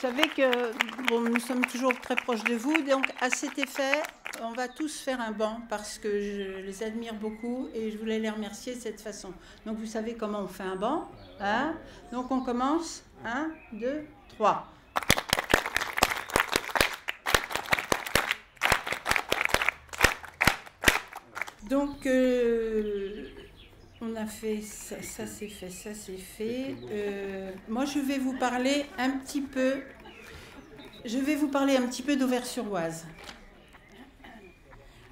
savez que bon, nous sommes toujours très proches de vous, donc à cet effet, on va tous faire un banc parce que je les admire beaucoup et je voulais les remercier de cette façon. Donc vous savez comment on fait un banc, hein? Donc on commence, 1, 2, 3. Donc on a fait ça, ça c'est fait, ça c'est fait. Moi je vais vous parler un petit peu. Je vais vous parler un petit peu d'Auvers-sur-Oise.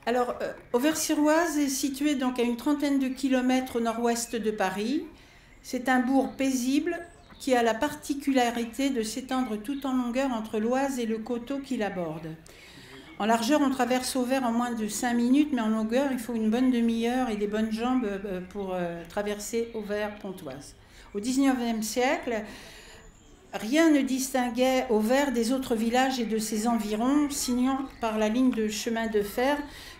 Alors, Auvers-sur-Oise est situé donc à une trentaine de kilomètres au nord-ouest de Paris. C'est un bourg paisible qui a la particularité de s'étendre tout en longueur entre l'Oise et le coteau qui l'aborde. En largeur, on traverse Auvers en moins de 5 minutes, mais en longueur, il faut une bonne demi-heure et des bonnes jambes pour traverser Auvers-Pontoise. Au XIXe siècle, rien ne distinguait Auvers des autres villages et de ses environs, signant par la ligne de chemin de fer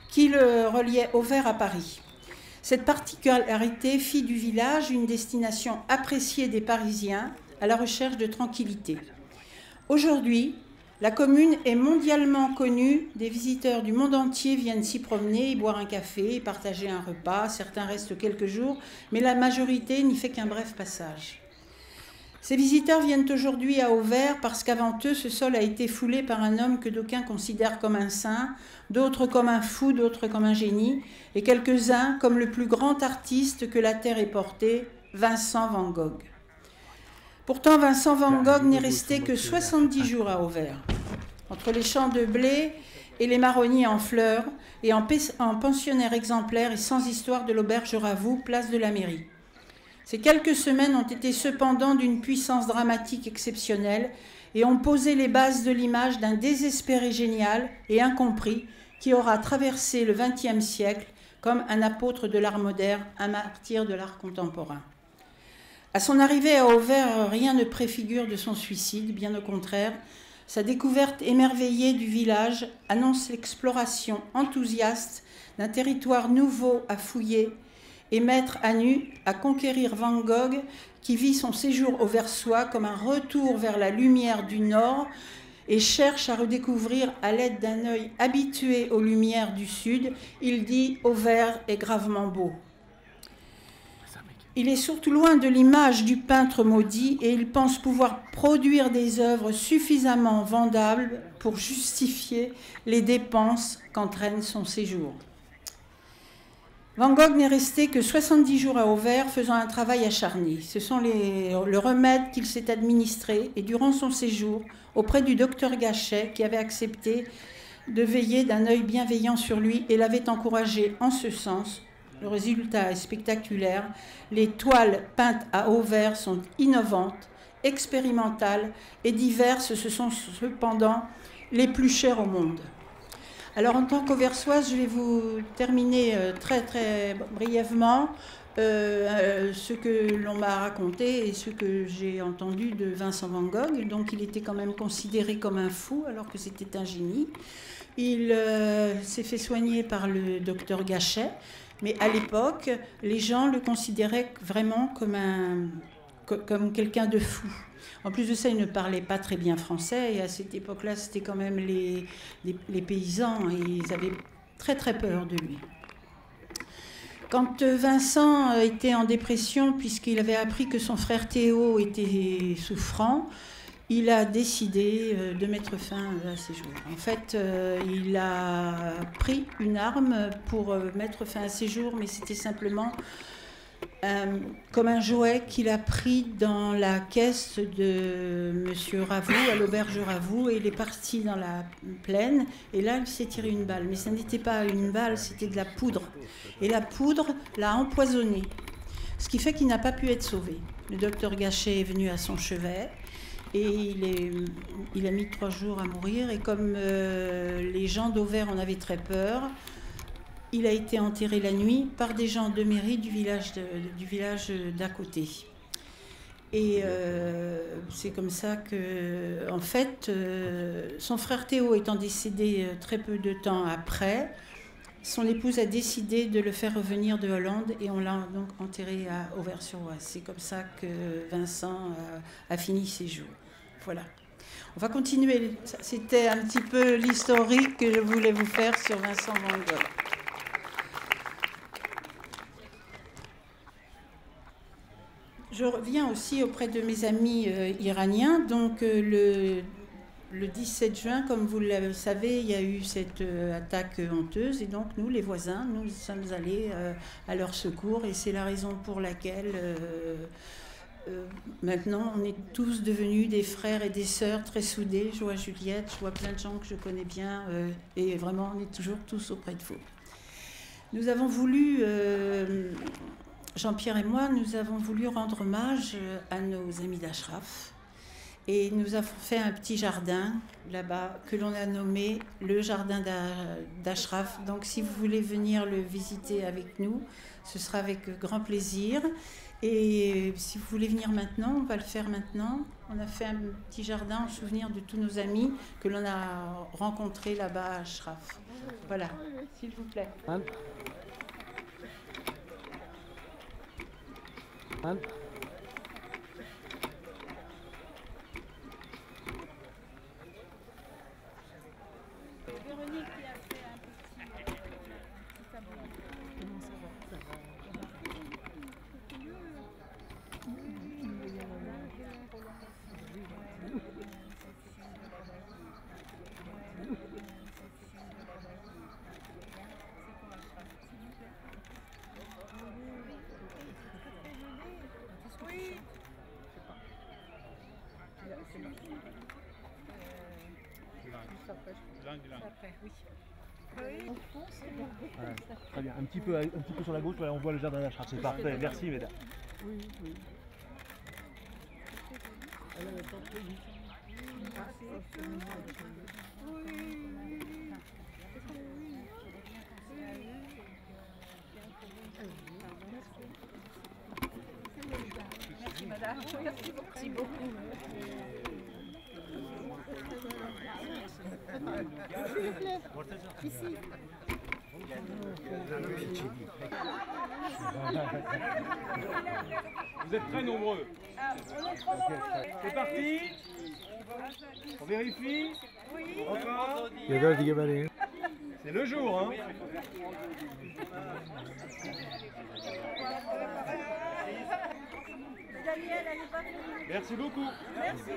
qui le reliait Auvers à Paris. Cette particularité fit du village une destination appréciée des Parisiens à la recherche de tranquillité. Aujourd'hui, la commune est mondialement connue, des visiteurs du monde entier viennent s'y promener, y boire un café, y partager un repas, certains restent quelques jours, mais la majorité n'y fait qu'un bref passage. Ces visiteurs viennent aujourd'hui à Auvers parce qu'avant eux, ce sol a été foulé par un homme que d'aucuns considèrent comme un saint, d'autres comme un fou, d'autres comme un génie, et quelques-uns comme le plus grand artiste que la terre ait porté, Vincent van Gogh. Pourtant, Vincent van Gogh n'est resté que 70 jours à Auvers. Entre les champs de blé et les marronniers en fleurs, et en pensionnaire exemplaire et sans histoire de l'auberge Ravoux, place de la mairie. Ces quelques semaines ont été cependant d'une puissance dramatique exceptionnelle et ont posé les bases de l'image d'un désespéré génial et incompris qui aura traversé le XXe siècle comme un apôtre de l'art moderne, un martyr de l'art contemporain. À son arrivée à Auvers, rien ne préfigure de son suicide, bien au contraire. Sa découverte émerveillée du village annonce l'exploration enthousiaste d'un territoire nouveau à fouiller et mettre à nu à conquérir Van Gogh, qui vit son séjour auversois comme un retour vers la lumière du Nord et cherche à redécouvrir à l'aide d'un œil habitué aux lumières du Sud. Il dit « Auvers est gravement beau ». Il est surtout loin de l'image du peintre maudit et il pense pouvoir produire des œuvres suffisamment vendables pour justifier les dépenses qu'entraîne son séjour. Van Gogh n'est resté que 70 jours à Auvers, faisant un travail acharné. Ce sont le remède qu'il s'est administré et durant son séjour, auprès du docteur Gachet, qui avait accepté de veiller d'un œil bienveillant sur lui et l'avait encouragé en ce sens. Le résultat est spectaculaire. Les toiles peintes à Auvers sont innovantes, expérimentales et diverses. Ce sont cependant les plus chères au monde. Alors en tant qu'Auversoise, je vais vous terminer très très brièvement ce que l'on m'a raconté et ce que j'ai entendu de Vincent van Gogh. Donc il était quand même considéré comme un fou alors que c'était un génie. Il s'est fait soigner par le docteur Gachet, mais à l'époque, les gens le considéraient vraiment comme quelqu'un de fou. En plus de ça, il ne parlait pas très bien français et à cette époque-là, c'était quand même les paysans et ils avaient très très peur de lui. Quand Vincent était en dépression, puisqu'il avait appris que son frère Théo était souffrant, il a décidé de mettre fin à ses jours. En fait, il a pris une arme pour mettre fin à ses jours, mais c'était simplement comme un jouet qu'il a pris dans la caisse de M. Ravoux, à l'auberge Ravoux, et il est parti dans la plaine, et là il s'est tiré une balle. Mais ça n'était pas une balle, c'était de la poudre. Et la poudre l'a empoisonné, ce qui fait qu'il n'a pas pu être sauvé. Le docteur Gachet est venu à son chevet, et il a mis 3 jours à mourir, et comme les gens d'Auvers en avaient très peur, il a été enterré la nuit par des gens de mairie du village d'à côté. Et c'est comme ça que, en fait, son frère Théo étant décédé très peu de temps après, son épouse a décidé de le faire revenir de Hollande et on l'a donc enterré à Auvers-sur-Oise. C'est comme ça que Vincent a fini ses jours. Voilà. On va continuer. C'était un petit peu l'historique que je voulais vous faire sur Vincent van Gogh. Je reviens aussi auprès de mes amis iraniens. Donc le 17 juin, comme vous le savez, il y a eu cette attaque honteuse et donc nous, les voisins, nous sommes allés à leur secours et c'est la raison pour laquelle maintenant on est tous devenus des frères et des sœurs très soudés. Je vois Juliette, je vois plein de gens que je connais bien et vraiment on est toujours tous auprès de vous. Nous avons voulu... Jean-Pierre et moi, nous avons voulu rendre hommage à nos amis d'Ashraf et nous avons fait un petit jardin là-bas que l'on a nommé le jardin d'Ashraf. Donc si vous voulez venir le visiter avec nous, ce sera avec grand plaisir. Et si vous voulez venir maintenant, on va le faire maintenant. On a fait un petit jardin en souvenir de tous nos amis que l'on a rencontrés là-bas à Ashraf. Voilà, s'il vous plaît. Véronique qui a fait un petit tableau. Comment ça va? Après, oui. Voilà, très bien. Un petit peu sur la gauche, voilà, on voit le jardin d'Ashraf. C'est parfait. Merci, mesdames. Oui, oui. Merci madame. Merci beaucoup. S'il vous plaît, ici. Vous êtes très nombreux. C'est parti. On vérifie. Encore. C'est le jour, hein. Merci beaucoup. Merci.